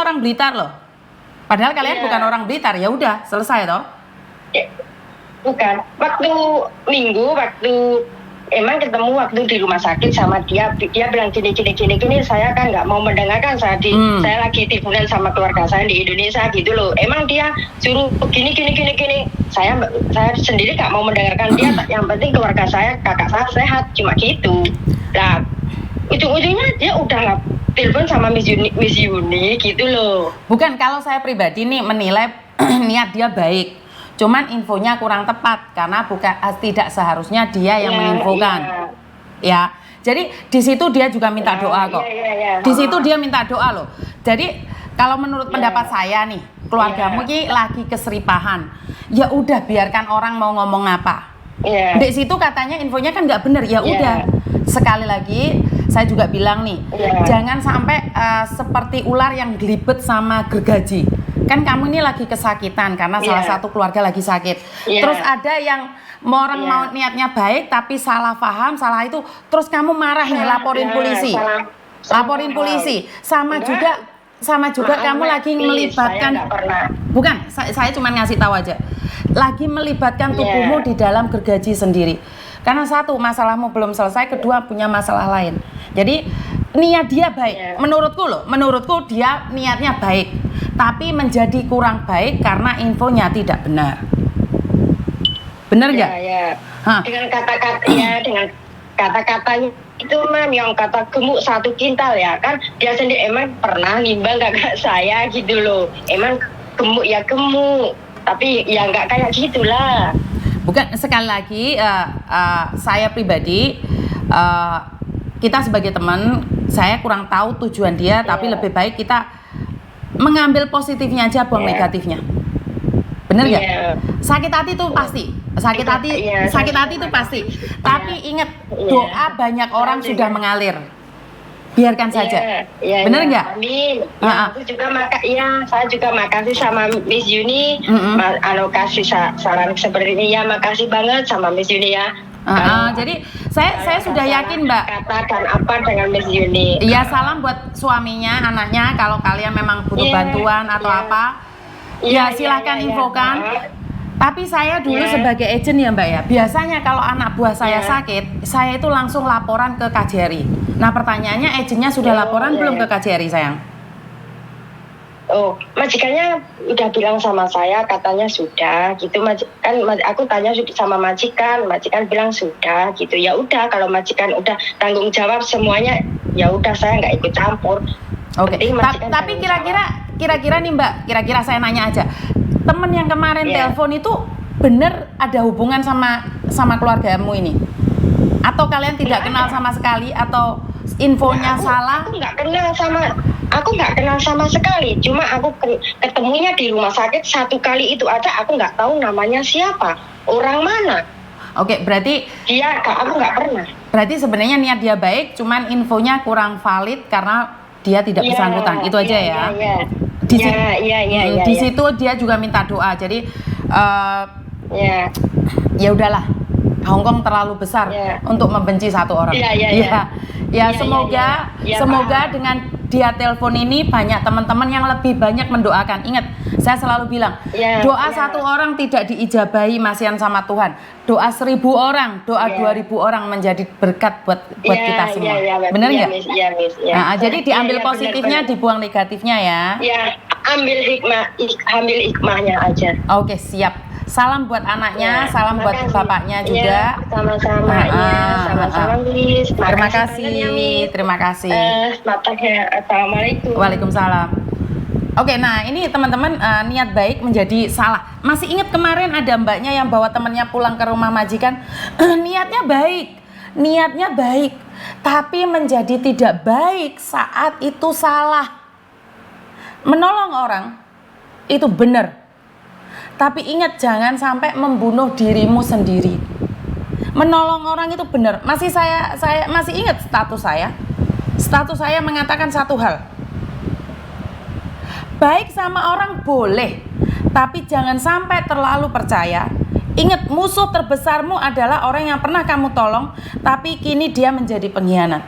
orang Blitar loh. Padahal kalian bukan orang Blitar, ya udah selesai toh? Bukan. Waktu Minggu, emang ketemu waktu di rumah sakit sama dia bilang gini, saya kan nggak mau mendengarkan saya lagi tiduran sama keluarga saya di Indonesia gitu loh. Emang dia suruh gini. Saya sendiri nggak mau mendengarkan dia. Yang penting keluarga saya, kakak saya sehat, cuma gitu. Nah, ujung-ujungnya dia udah telepon sama Miss Yuni gitu loh. Bukan, kalau saya pribadi nih menilai niat dia baik. Cuman infonya kurang tepat karena tidak seharusnya dia yang menginfokan. Ya. Jadi di situ dia juga minta doa kok. Di situ dia minta doa loh. Jadi kalau menurut pendapat saya nih, keluargamu ini lagi keseripahan. Ya udah, biarkan orang mau ngomong apa. Di situ katanya infonya kan nggak benar. Ya udah. Sekali lagi saya juga bilang nih, jangan sampai seperti ular yang gelibet sama gergaji. Kan kamu ini lagi kesakitan karena salah satu keluarga lagi sakit. Terus ada yang orang mau niatnya baik tapi salah paham, salah itu, terus kamu marah nih, laporin polisi. Laporin polisi. Sama juga kamu lagi melibatkan, bukan, saya cuma ngasih tahu aja. Lagi melibatkan tubuhmu di dalam gergaji sendiri. Karena satu, masalahmu belum selesai, kedua punya masalah lain. Jadi niat dia baik, menurutku dia niatnya baik, tapi menjadi kurang baik karena infonya tidak benar. Benar nggak? Dengan kata-katanya itu mah yang kata gemuk 1 kintal ya kan, dia sendiri emang pernah nimbang kakak saya gitu loh. Emang gemuk ya gemuk, tapi ya nggak kayak gitulah. Bukan, sekali lagi saya pribadi, kita sebagai teman, saya kurang tahu tujuan dia, tapi lebih baik kita mengambil positifnya aja, buang negatifnya. Bener nggak? Sakit hati itu pasti, sakit hati itu pasti. Tapi ingat, doa banyak orang sudah mengalir. Biarkan saja. Bener nggak? Amin. Saya juga makasih sama Miss Yuni. Kasih saran seperti ini ya, makasih banget sama Miss Yuni ya. Jadi saya sudah yakin Mbak. Katakan apa dengan Miss Yuni? Iya, salam buat suaminya, anaknya. Kalau kalian memang butuh bantuan atau apa, silahkan infokan. Tapi saya dulu sebagai agent ya Mbak ya, biasanya kalau anak buah saya sakit, saya itu langsung laporan ke KJRI. Nah pertanyaannya, agentnya sudah laporan belum ke KJRI sayang? Majikannya udah bilang sama saya, katanya sudah gitu. Aku tanya sama majikan bilang sudah gitu. Ya udah, kalau majikan udah tanggung jawab semuanya, ya udah saya nggak ikut campur. Oke. Tapi kira-kira nih Mbak, kira-kira saya nanya aja, temen yang kemarin telepon itu bener ada hubungan sama keluargamu ini? Atau kalian tidak kenal sama sekali, atau infonya salah? Aku nggak kenal sama sekali. Cuma aku ketemunya di rumah sakit 1 kali itu aja. Aku nggak tahu namanya siapa, orang mana. Oke, berarti aku nggak pernah. Berarti sebenarnya niat dia baik, cuman infonya kurang valid karena dia tidak bersangkutan. Itu aja ya. Di situ dia juga minta doa. Jadi ya udahlah, Hongkong terlalu besar untuk membenci satu orang. Semoga dengan dia telepon ini banyak teman-teman yang lebih banyak mendoakan. Ingat, saya selalu bilang, doa 1 orang tidak diijabahi masihan sama Tuhan. Doa 1000 orang, doa 2000 orang menjadi berkat buat kita semua. Benar nggak? Jadi diambil positifnya, dibuang negatifnya ya. Ambil hikmahnya aja. Oke, siap. Salam buat anaknya, salam buat bapaknya juga. Sama-sama, sama-sama Miss. Terima kasih. Assalamualaikum. Waalaikumsalam. Oke, nah ini teman-teman, niat baik menjadi salah. Masih ingat kemarin ada mbaknya yang bawa temennya pulang ke rumah majikan, niatnya baik, tapi menjadi tidak baik saat itu salah. Menolong orang itu benar. Tapi ingat, jangan sampai membunuh dirimu sendiri. Menolong orang itu benar. Saya masih ingat status saya. Status saya mengatakan satu hal. Baik sama orang boleh, tapi jangan sampai terlalu percaya. Ingat, musuh terbesarmu adalah orang yang pernah kamu tolong, tapi kini dia menjadi pengkhianat.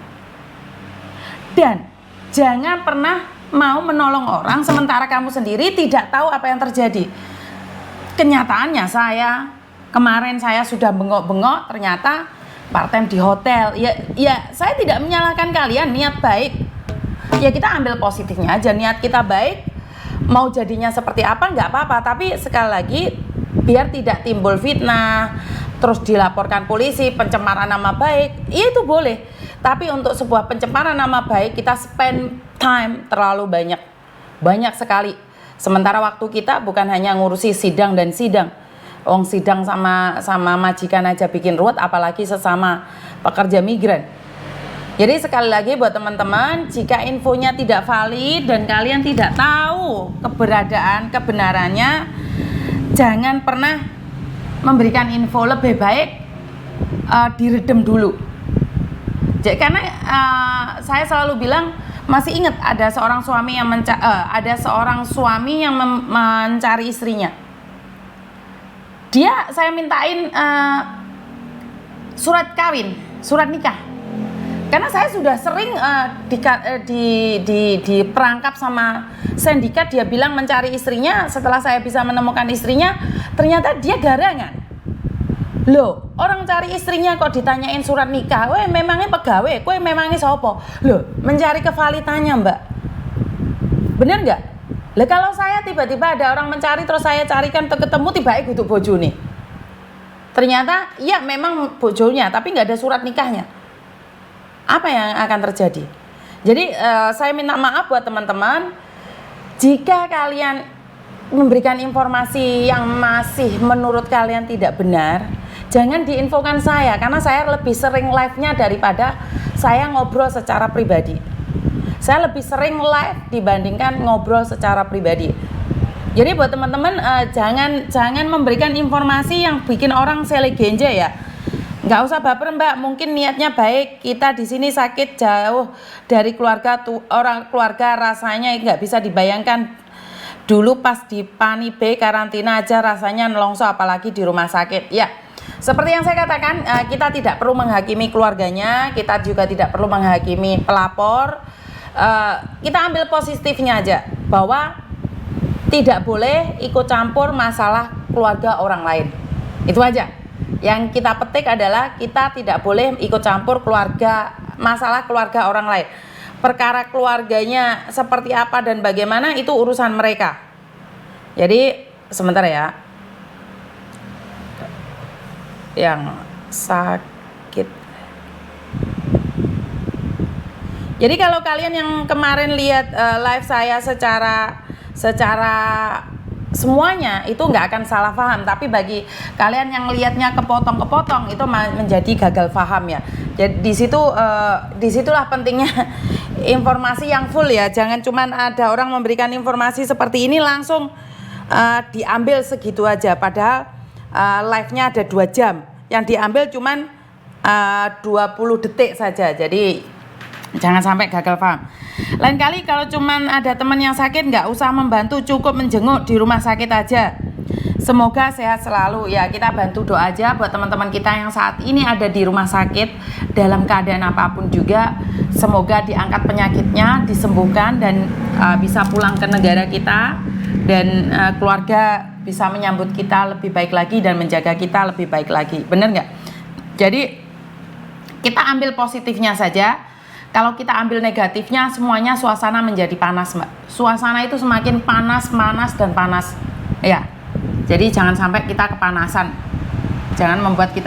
Dan jangan pernah mau menolong orang sementara kamu sendiri tidak tahu apa yang terjadi. Kenyataannya kemarin saya sudah bengok-bengok, ternyata part-time di hotel. Ya saya tidak menyalahkan kalian, niat baik. Ya kita ambil positifnya aja, niat kita baik, mau jadinya seperti apa nggak apa-apa. Tapi sekali lagi, biar tidak timbul fitnah, terus dilaporkan polisi, pencemaran nama baik, ya itu boleh. Tapi untuk sebuah pencemaran nama baik, kita spend time terlalu banyak sekali. Sementara waktu kita bukan hanya ngurusi sidang dan sidang. Sidang sama majikan aja bikin ruwet, apalagi sesama pekerja migran. Jadi sekali lagi buat teman-teman, jika infonya tidak valid dan kalian tidak tahu kebenarannya, jangan pernah memberikan info. Lebih baik diredam dulu. Jadi karena saya selalu bilang, masih ingat ada seorang suami yang mencari istrinya. Saya mintain surat kawin, surat nikah. Karena saya sudah sering diperangkap sama sindikat, dia bilang mencari istrinya. Setelah saya bisa menemukan istrinya, ternyata dia garangan. Loh, orang cari istrinya kok ditanyain surat nikah? Weh, memangnya pegawai? Weh, memangnya sopo? Loh, mencari kevalitannya, Mbak. Bener nggak? Lah kalau saya tiba-tiba ada orang mencari terus saya carikan ketemu, tiba-tiba kudu bojone. Ternyata ya memang bojonya, tapi nggak ada surat nikahnya. Apa yang akan terjadi? Jadi saya minta maaf buat teman-teman, jika kalian memberikan informasi yang masih menurut kalian tidak benar, jangan diinfokan saya, karena saya lebih sering live-nya daripada saya ngobrol secara pribadi. Saya lebih sering live dibandingkan ngobrol secara pribadi. Jadi buat teman-teman, jangan memberikan informasi yang bikin orang selegenje ya. Nggak usah baper Mbak, mungkin niatnya baik, kita di sini sakit jauh dari keluarga, orang keluarga rasanya nggak bisa dibayangkan. Dulu pas di Pani B karantina aja rasanya nelongso, apalagi di rumah sakit. Ya, seperti yang saya katakan, kita tidak perlu menghakimi keluarganya, kita juga tidak perlu menghakimi pelapor. Kita ambil positifnya aja, bahwa tidak boleh ikut campur masalah keluarga orang lain. Itu aja. Yang kita petik adalah kita tidak boleh ikut campur masalah keluarga orang lain. Perkara keluarganya seperti apa dan bagaimana itu urusan mereka. Jadi sebentar ya. Yang sakit. Jadi kalau kalian yang kemarin lihat live saya secara semuanya itu nggak akan salah paham, tapi bagi kalian yang lihatnya kepotong-kepotong itu menjadi gagal paham ya. Jadi disitulah pentingnya informasi yang full ya. Jangan cuman ada orang memberikan informasi seperti ini langsung diambil segitu aja, padahal live-nya ada 2 jam, yang diambil cuman 20 detik saja. Jadi jangan sampai gagal paham. Lain kali kalau cuman ada teman yang sakit, nggak usah membantu, cukup menjenguk di rumah sakit aja. Semoga sehat selalu ya. Kita bantu doa aja buat teman-teman kita yang saat ini ada di rumah sakit dalam keadaan apapun juga. Semoga diangkat penyakitnya, disembuhkan dan bisa pulang ke negara kita, dan keluarga bisa menyambut kita lebih baik lagi dan menjaga kita lebih baik lagi. Bener nggak? Jadi kita ambil positifnya saja. Kalau kita ambil negatifnya, semuanya suasana menjadi panas, Mbak. Suasana itu semakin panas dan panas. Ya. Jadi jangan sampai kita kepanasan. Jangan membuat kita